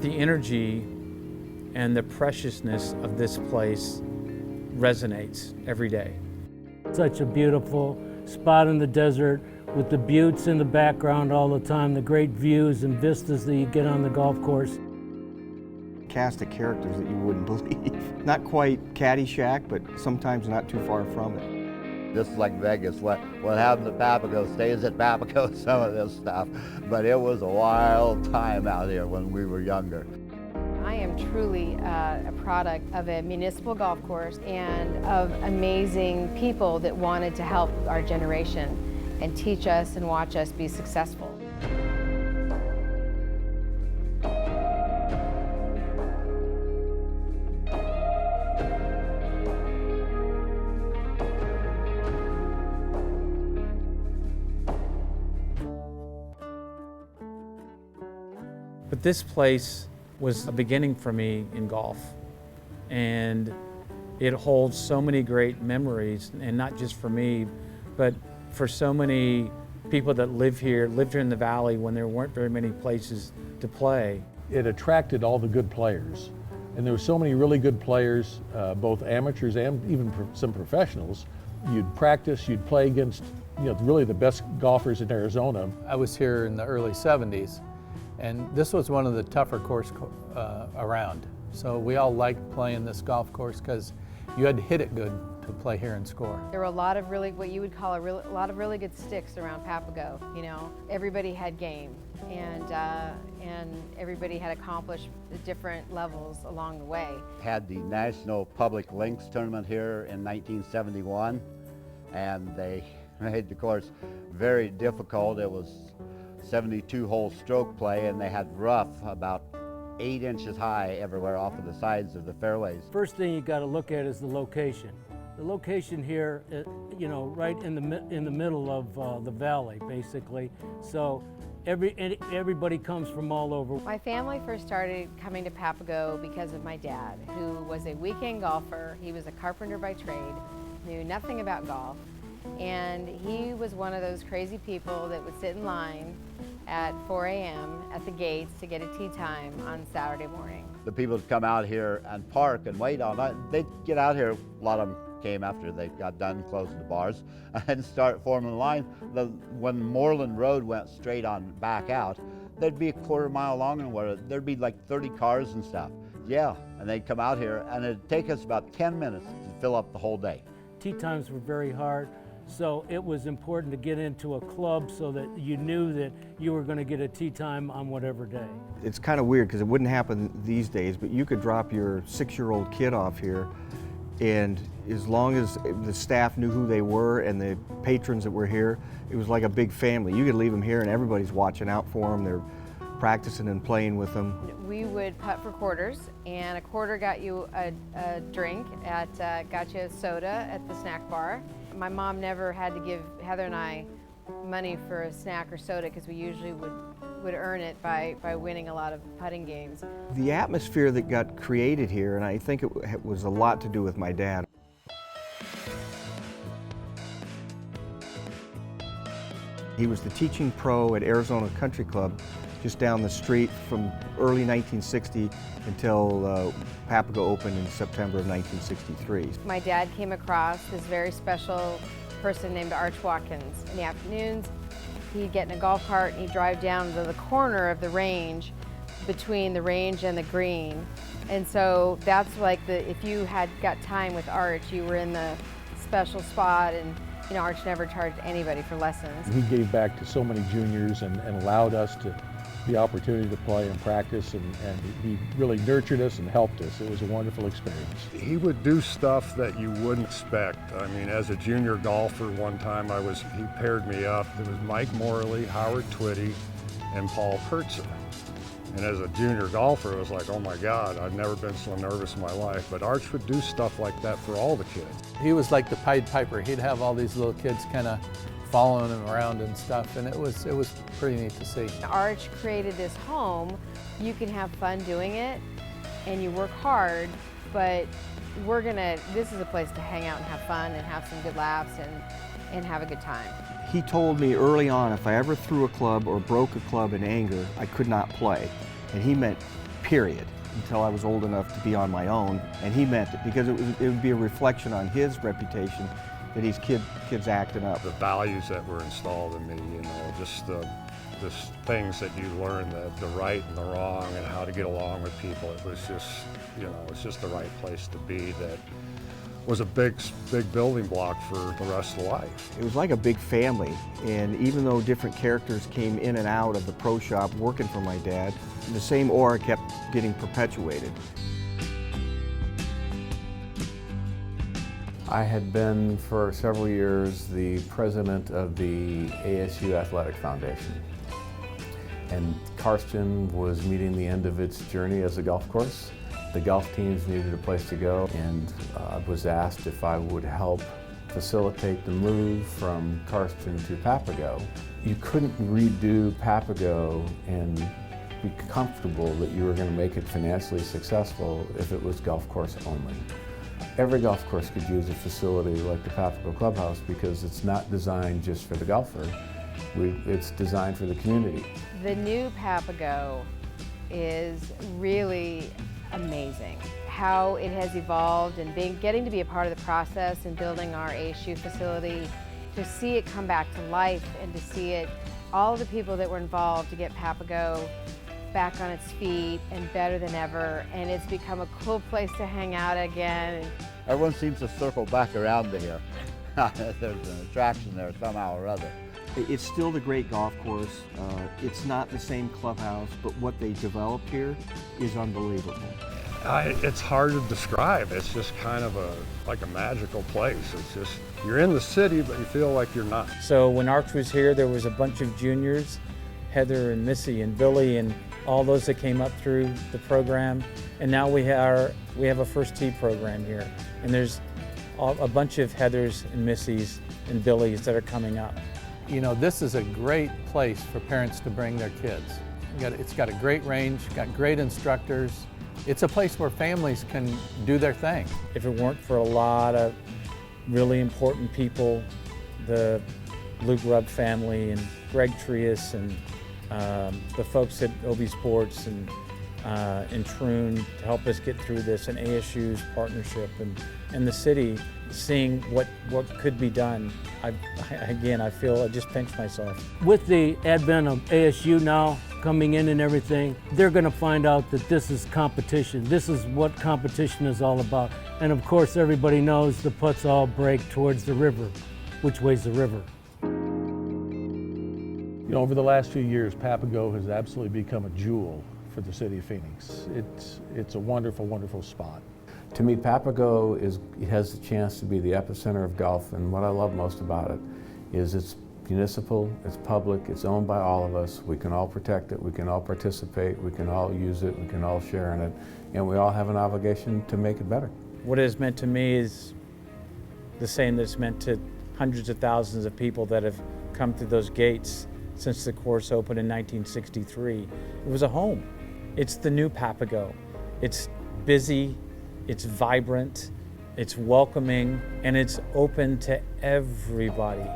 The energy and the preciousness of this place resonates every day. Such a beautiful spot in the desert with the buttes in the background all the time, the great views and vistas that you get on the golf course. Cast of characters that you wouldn't believe. Not quite Caddyshack, but sometimes not too far from it. This is like Vegas. What happens at Papago stays at Papago, some of this stuff. But it was a wild time out here when we were younger. I am truly a product of a municipal golf course and of amazing people that wanted to help our generation and teach us and watch us be successful. But this place was a beginning for me in golf, and it holds so many great memories, and not just for me, but for so many people that lived here in the valley when there weren't very many places to play. It attracted all the good players, and there were so many really good players, both amateurs and even some professionals. You'd practice, you'd play against really the best golfers in Arizona. I was here in the early 70s, and this was one of the tougher courses around. So we all liked playing this golf course because you had to hit it good to play here and score. There were a lot of really, what you would call a lot of really good sticks around Papago. You know, everybody had game, and everybody had accomplished different levels along the way. Had the National Public Links Tournament here in 1971, and they made the course very difficult. It was 72-hole stroke play, and they had rough about 8 inches high everywhere off of the sides of the fairways. First thing you got to look at is the location. The location here, right in the middle of the valley, basically. So everybody comes from all over. My family first started coming to Papago because of my dad, who was a weekend golfer. He was a carpenter by trade, knew nothing about golf, and he was one of those crazy people that would sit in line at 4 a.m. at the gates to get a tee time on Saturday morning. The people that come out here and park and wait all night, they'd get out here, a lot of them came after they got done closing the bars, and start forming a line. When Moreland Road went straight on back out, there'd be a quarter-mile long and where there'd be like 30 cars and stuff. Yeah, and they'd come out here, and it'd take us about 10 minutes to fill up the whole day. Tee times were very hard. So it was important to get into a club so that you knew that you were going to get a tee time on whatever day. It's kind of weird because it wouldn't happen these days, but you could drop your 6-year-old kid off here, and as long as the staff knew who they were and the patrons that were here, it was like a big family. You could leave them here and everybody's watching out for them. They're practicing and playing with them. We would putt for quarters, and a quarter got you a drink got you a soda at the snack bar. My mom never had to give Heather and I money for a snack or soda because we usually would earn it by winning a lot of putting games. The atmosphere that got created here, and I think it was a lot to do with my dad. He was the teaching pro at Arizona Country Club just down the street from early 1960 until Papago opened in September of 1963. My dad came across this very special person named Arch Watkins. In the afternoons, he'd get in a golf cart and he'd drive down to the corner of the range between the range and the green. And so that's like if you had got time with Arch, you were in the special spot, and Arch never charged anybody for lessons. He gave back to so many juniors and allowed us the opportunity to play and practice, and he really nurtured us and helped us. It was a wonderful experience. He would do stuff that you wouldn't expect. I mean, as a junior golfer, one time he paired me up. It was Mike Morley, Howard Twitty, and Paul Kurtzer. And as a junior golfer, it was like, oh my God, I've never been so nervous in my life. But Arch would do stuff like that for all the kids. He was like the Pied Piper. He'd have all these little kids kind of following him around and stuff, and it was pretty neat to see. Arch created this home. You can have fun doing it, and you work hard, but this is a place to hang out and have fun and have some good laughs and have a good time. He told me early on if I ever threw a club or broke a club in anger, I could not play. And he meant period, until I was old enough to be on my own. And he meant it, because it would be a reflection on his reputation that he's kids acting up. The values that were installed in me, you know, just the things that you learn, the right and the wrong and how to get along with people. It was just, you know, it's just the right place to be. That was a big building block for the rest of life. It was like a big family, and even though different characters came in and out of the pro shop working for my dad, the same aura kept getting perpetuated. I had been for several years the president of the ASU Athletic Foundation. And Karsten was meeting the end of its journey as a golf course. The golf teams needed a place to go, and I was asked if I would help facilitate the move from Karsten to Papago. You couldn't redo Papago and be comfortable that you were going to make it financially successful if it was golf course only. Every golf course could use a facility like the Papago Clubhouse because it's not designed just for the golfer. It's designed for the community. The new Papago is really amazing. How it has evolved and getting to be a part of the process in building our ASU facility, to see it come back to life and to see it, all the people that were involved to get Papago back on its feet and better than ever, and it's become a cool place to hang out again. Everyone seems to circle back around to here. There's an attraction there somehow or other. It's still the great golf course. It's not the same clubhouse, but what they developed here is unbelievable. It's hard to describe. It's just kind of like a magical place. It's just, you're in the city, but you feel like you're not. So when Arch was here, there was a bunch of juniors, Heather and Missy and Billy and all those that came up through the program. And now we have a first tee program here. And there's a bunch of Heathers and Missys and Billys that are coming up. You know, this is a great place for parents to bring their kids. It's got a great range, got great instructors. It's a place where families can do their thing. If it weren't for a lot of really important people, the Luke Rubb family and Greg Trias and the folks at OB Sports and Troon to help us get through this, and ASU's partnership and the city seeing what could be done. I feel I just pinch myself. With the advent of ASU now coming in and everything, they're going to find out that this is competition. This is what competition is all about. And of course, everybody knows the putts all break towards the river. Which way's the river? You know, over the last few years, Papago has absolutely become a jewel for the city of Phoenix. It's a wonderful, wonderful spot. To me, Papago has the chance to be the epicenter of golf, and what I love most about it is it's municipal, it's public, it's owned by all of us. We can all protect it, we can all participate, we can all use it, we can all share in it, and we all have an obligation to make it better. What it has meant to me is the same that it's meant to hundreds of thousands of people that have come through those gates since the course opened in 1963. It was a home. It's the new Papago. It's busy, it's vibrant, it's welcoming, and it's open to everybody.